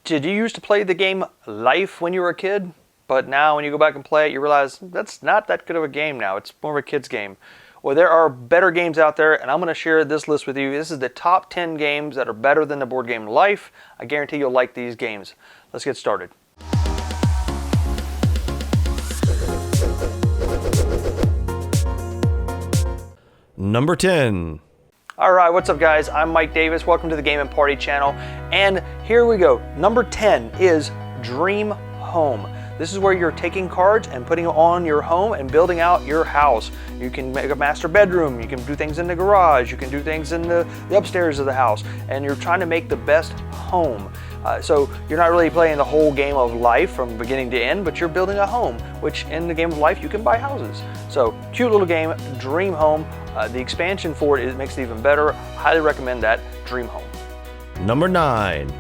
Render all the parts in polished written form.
Did you used to play the game Life when you were a kid? But now when you go back and play it, you realize that's not that good of a game now. It's more of a kid's game. Well, there are better games out there, and I'm going to share this list with you. This is the top 10 games that are better than the board game Life. I guarantee you'll like these games. Let's get started. Number 10. Alright, what's up guys? I'm Mike Davis. Welcome to the Game & Party channel. And here we go. Number 10 is Dream Home. This is where you're taking cards and putting them on your home and building out your house. You can make a master bedroom, you can do things in the garage, you can do things in the upstairs of the house, and you're trying to make the best home. So you're not really playing the whole game of Life from beginning to end, but you're building a home, which in the game of Life you can buy houses. So cute little game, Dream Home. The expansion for it makes it even better. Highly recommend that, Dream Home. Number 9.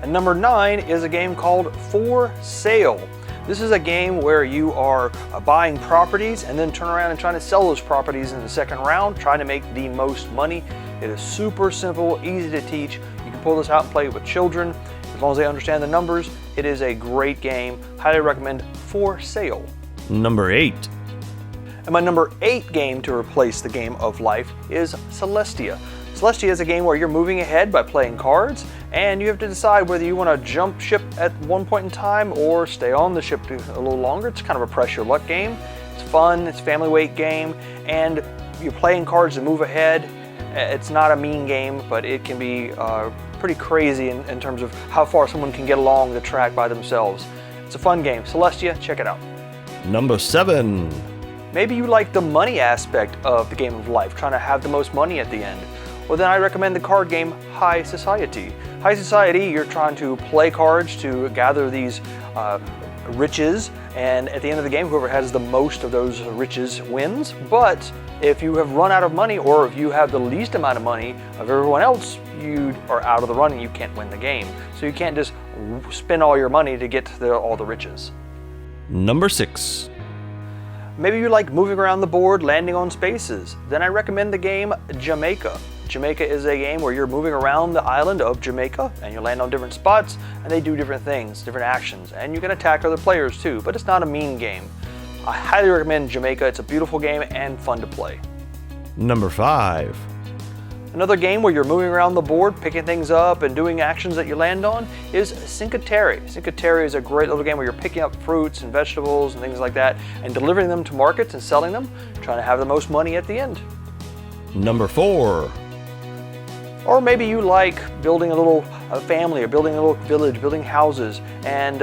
And number 9 is a game called For Sale. This is a game where you are buying properties and then turn around and trying to sell those properties in the second round, trying to make the most money. It is super simple, easy to teach. You can pull this out and play it with children. As long as they understand the numbers, it is a great game. Highly recommend For Sale. Number 8. And my number 8 game to replace the game of Life is Celestia. Celestia is a game where you're moving ahead by playing cards, and you have to decide whether you want to jump ship at one point in time or stay on the ship a little longer. It's kind of a press your luck game. It's fun, it's a family weight game, and you're playing cards to move ahead. It's not a mean game, but it can be pretty crazy in terms of how far someone can get along the track by themselves. It's a fun game. Celestia, check it out. Number 7. Maybe you like the money aspect of the game of Life, trying to have the most money at the end. Well, then I recommend the card game High Society. High Society, you're trying to play cards to gather these riches, and at the end of the game, whoever has the most of those riches wins. But if you have run out of money, or if you have the least amount of money of everyone else, you are out of the running. You can't win the game. So you can't just spend all your money to get all the riches. Number 6. Maybe you like moving around the board, landing on spaces. Then I recommend the game Jamaica. Jamaica is a game where you're moving around the island of Jamaica and you land on different spots and they do different things, different actions, and you can attack other players too, but it's not a mean game. I highly recommend Jamaica. It's a beautiful game and fun to play. Number 5. Another game where you're moving around the board, picking things up and doing actions that you land on is Cinco Terry. Cinco Terry is a great little game where you're picking up fruits and vegetables and things like that and delivering them to markets and selling them, trying to have the most money at the end. Number 4. Or maybe you like building a little family or building a little village, building houses, and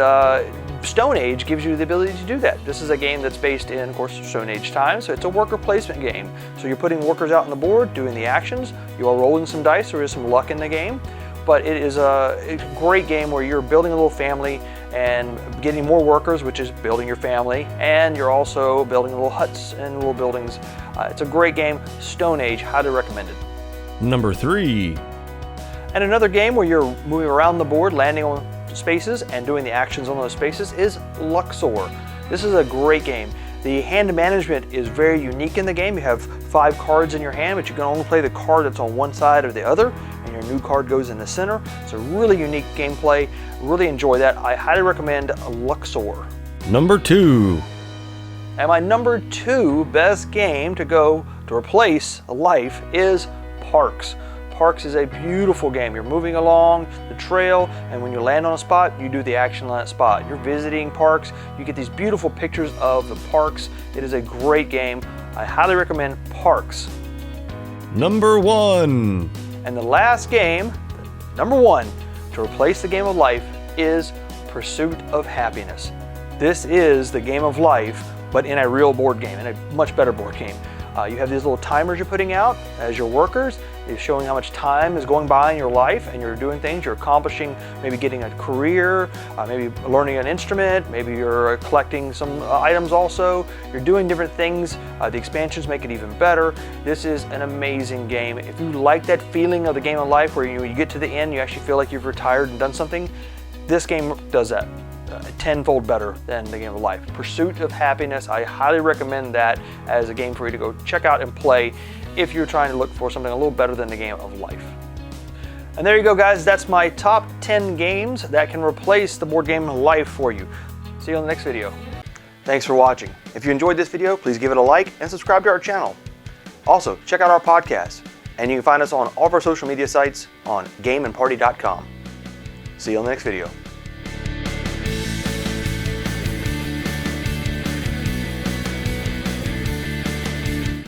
Stone Age gives you the ability to do that. This is a game that's based in, of course, Stone Age time, so it's a worker placement game. So you're putting workers out on the board, doing the actions, you are rolling some dice, there is some luck in the game, but it is a great game where you're building a little family and getting more workers, which is building your family, and you're also building little huts and little buildings. It's a great game, Stone Age, highly recommended. Number 3. And another game where you're moving around the board, landing on spaces and doing the actions on those spaces is Luxor. This is a great game. The hand management is very unique in the game. You have 5 cards in your hand, but you can only play the card that's on one side or the other, and your new card goes in the center. It's a really unique gameplay. Really enjoy that. I highly recommend Luxor. Number 2. And my number 2 best game to go to replace Life is Parks. Parks is a beautiful game. You're moving along the trail, and when you land on a spot, you do the action on that spot. You're visiting parks. You get these beautiful pictures of the parks. It is a great game. I highly recommend Parks. Number 1. And the last game, number 1, to replace the game of Life is Pursuit of Happiness. This is the game of Life, but in a real board game, in a much better board game. You have these little timers you're putting out as your workers. It's showing how much time is going by in your life, and you're doing things, you're accomplishing, maybe getting a career, maybe learning an instrument, maybe you're collecting some items also. You're doing different things. The expansions make it even better. This is an amazing game. If you like that feeling of the game of Life where you get to the end, you actually feel like you've retired and done something, this game does that. Tenfold better than the game of Life. Pursuit of Happiness, I highly recommend that as a game for you to go check out and play if you're trying to look for something a little better than the game of Life. And there you go, guys. That's my top 10 games that can replace the board game Life for you. See you on the next video. Thanks for watching. If you enjoyed this video, please give it a like and subscribe to our channel. Also, check out our podcast, and you can find us on all of our social media sites on gameandparty.com. See you on the next video.